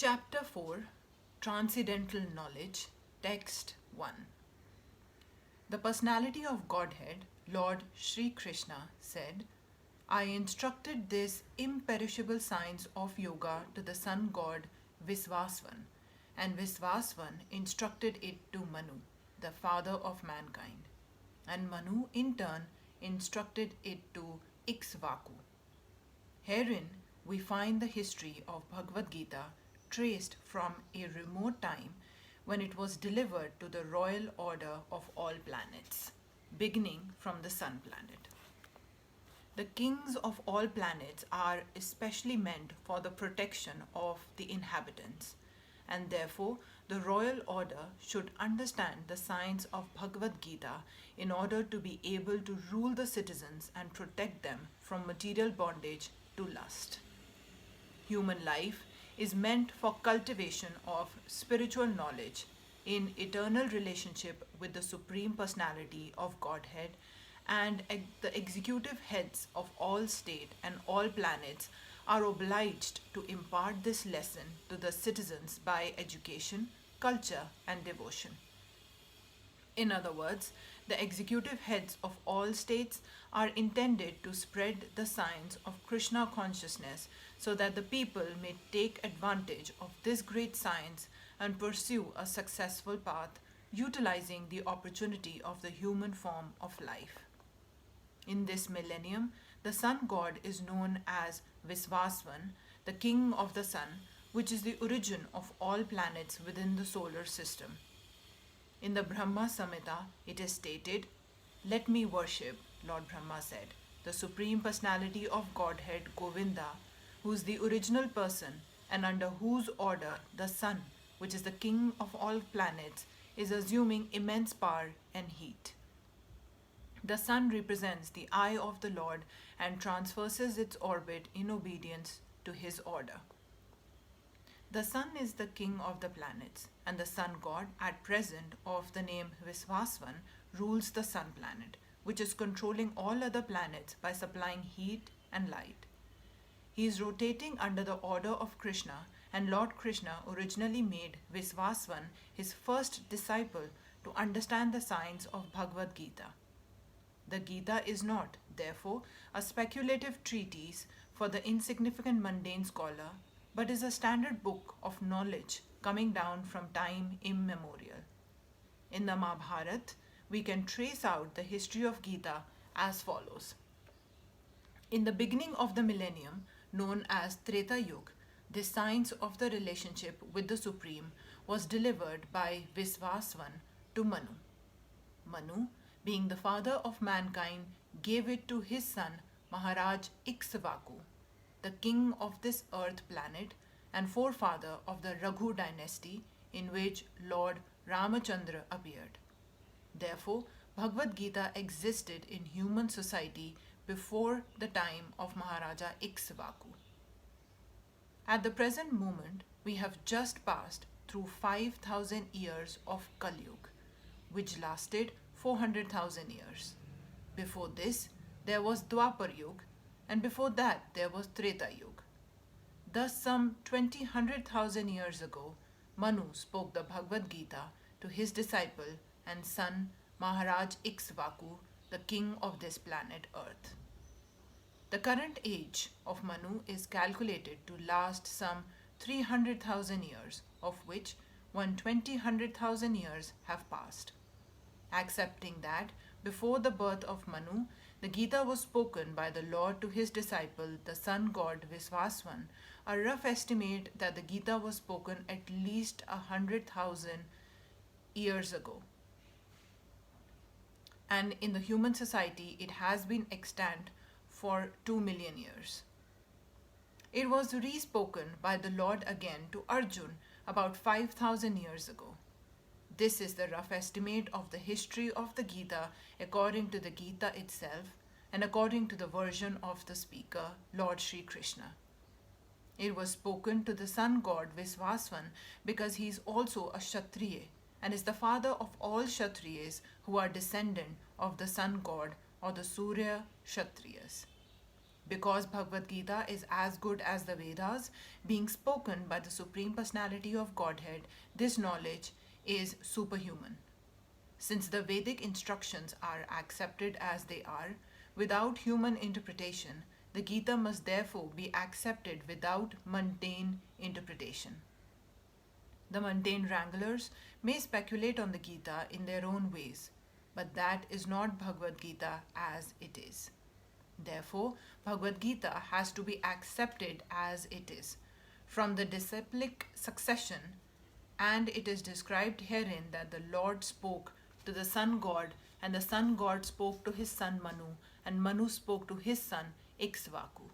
Chapter 4, Transcendental Knowledge, Text 1. The personality of Godhead, Lord Sri Krishna, said, I instructed this imperishable science of yoga to the sun god Visvasvan, and Visvasvan instructed it to Manu, the father of mankind, and Manu in turn instructed it to Ikshvaku. Herein we find the history of Bhagavad-Gita traced from a remote time when it was delivered to the royal order of all planets, beginning from the sun planet. The kings of all planets are especially meant for the protection of the inhabitants, and therefore the royal order should understand the science of Bhagavad Gita in order to be able to rule the citizens and protect them from material bondage to lust. Human life is meant for cultivation of spiritual knowledge in eternal relationship with the Supreme Personality of Godhead, and the executive heads of all state and all planets are obliged to impart this lesson to the citizens by education, culture, and devotion. In other words, the executive heads of all states are intended to spread the science of Krishna consciousness so that the people may take advantage of this great science and pursue a successful path utilizing the opportunity of the human form of life. In this millennium, the sun god is known as Visvasvan, the king of the sun, which is the origin of all planets within the solar system. In the Brahma Samhita, it is stated, Let me worship, Lord Brahma said, the Supreme Personality of Godhead Govinda, who is the original person and under whose order the sun, which is the king of all planets, is assuming immense power and heat. The sun represents the eye of the Lord and transverses its orbit in obedience to his order. The sun is the king of the planets, and the sun god, at present of the name Visvasvan, rules the sun planet, which is controlling all other planets by supplying heat and light. He is rotating under the order of Krishna, and Lord Krishna originally made Visvasvan his first disciple to understand the science of Bhagavad Gita. The Gita is not, therefore, a speculative treatise for the insignificant mundane scholar, but is a standard book of knowledge coming down from time immemorial. In the Mahabharata, we can trace out the history of Gita as follows. In the beginning of the millennium, known as Treta Yuga, the science of the relationship with the Supreme was delivered by Visvasvan to Manu. Manu, being the father of mankind, gave it to his son Maharaj Ikshvaku, the king of this earth planet and forefather of the Raghu dynasty in which Lord Ramachandra appeared. Therefore, Bhagavad Gita existed in human society before the time of Maharaja Ikshvaku. At the present moment, we have just passed through 5,000 years of Kali Yuga, which lasted 400,000 years. Before this, there was Dwapar Yuga, and before that, there was Treta Yuga. Thus, some 100,000 years ago, Manu spoke the Bhagavad Gita to his disciple and son Maharaj Ikshvaku, the king of this planet Earth. The current age of Manu is calculated to last some 300,000 years, of which 120,000 years have passed. Accepting that before the birth of Manu, the Gita was spoken by the Lord to his disciple, the sun god Visvasvan, a rough estimate that the Gita was spoken at least 100,000 years ago. And in the human society, it has been extant for 2 million years. It was re-spoken by the Lord again to Arjun about 5,000 years ago. This is the rough estimate of the history of the Gita according to the Gita itself and according to the version of the speaker, Lord Sri Krishna. It was spoken to the sun god Visvasvan because he is also a Kshatriya and is the father of all Kshatriyas who are descendant of the sun god or the Surya Kshatriyas. Because Bhagavad Gita is as good as the Vedas, being spoken by the Supreme Personality of Godhead, this knowledge is superhuman. Since the Vedic instructions are accepted as they are, without human interpretation, the Gita must therefore be accepted without mundane interpretation. The mundane wranglers may speculate on the Gita in their own ways, but that is not Bhagavad Gita as it is. Therefore, Bhagavad Gita has to be accepted as it is, from the disciplic succession, and it is described herein that the Lord spoke to the sun god, and the sun god spoke to his son Manu, and Manu spoke to his son Ikshvaku.